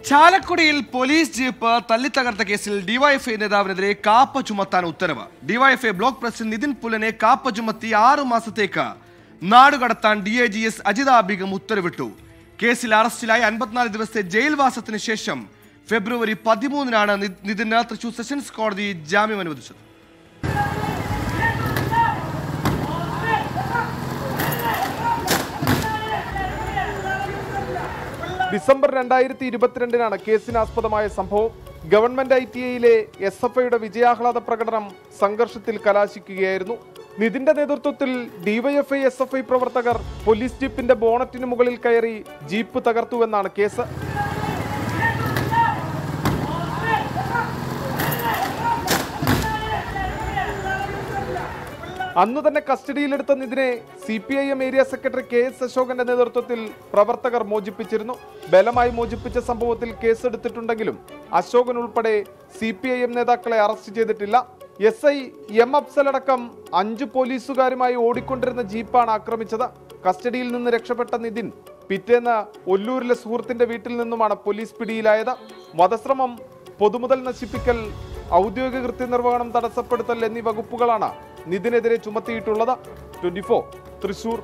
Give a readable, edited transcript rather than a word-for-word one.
ചാലക്കുടിയിൽ police jeep തല്ലിത്തകർത്ത കേസിൽ DYFI നേതാവിനെതിരെ KAAPA ചുമത്താൻ ഉത്തരവ്. ഡിവൈഎഫ്ഐ ബ്ലോക്ക് പ്രസിഡന്റ് നിതിൻ പുലനെ കാപ്പ ചുമത്തി 6 മാസത്തേക്ക് നാടുകടത്താൻ ഡിഐജിഎസ് അജിത ബീഗം ഉത്തരവിട്ടു. കേസിൽ അറസ്റ്റിലായി 54 ദിവസത്തെ ജയിൽവാസത്തിന് ശേഷം ഫെബ്രുവരി 13-നാണ് നിതിന് തൃശൂർ സെഷൻസ് കോടതി ജാമ്യം അനുവദിച്ചത്. ഡിസംബർ 2022-നാണ് കേസിനാസ്പദമായ സംഭവം. ഗവൺമെന്റ് ITIയിലെ SFIയുടെ വിജയാഹ്ലാദ പ്രകടനം സംഘർഷത്തിൽ കലാശിക്കുകയായിരുന്നു. നിതിന്റെ നേതൃത്വത്തിൽ ഡിവൈഎഫ്ഐ SFI പ്രവർത്തകർ പോലീസ് ജീപ്പിന്റെ ബോണറ്റിന് മുകളിൽ കയറി ജീപ്പ് തകർത്തുവെന്നാണ് കേസ്. അന്നു തന്നെ കസ്റ്റഡിയിലെടുത്ത നിതിനെ CPIM ഏരിയ സെക്രട്ടറി KS അശോകന്റെ നേതൃത്വത്തിൽ പ്രവർത്തകർ മോചിപ്പിച്ചിരുന്നു. ബലമായി മോചിപ്പിച്ച സംഭവത്തിൽ കേസെടുത്തിട്ടുണ്ടെങ്കിലും അശോകൻ ഉൾപ്പെടെ CPIM നേതാക്കളെ അറസ്റ്റ് ചെയ്തിട്ടില്ല. SI M അഫ്സൽ അടക്കം 5 പോലീസുകാരുമായി ഓടിക്കൊണ്ടിരുന്ന ജീപ്പാണ് ആക്രമിച്ചത്. കസ്റ്റഡിയിൽ നിന്ന് രക്ഷപ്പെട്ട നിതിൻ പിറ്റേന്ന് ഒല്ലൂരിലെ സുഹൃത്തിന്റെ വീട്ടിൽ നിന്നുമാണ് പോലീസ് പിടിയിലായത്. വധശ്രമം, പൊതുമുതൽ നശിപ്പിക്കൽ, ഔദ്യോഗിക കൃത്യനിർവഹണം തടസ്സപ്പെടുത്തൽ എന്നീ വകുപ്പുകളാണ് നിതിനെതിരെ ചുമത്തിയിട്ടുള്ളത്. 24 തൃശൂർ.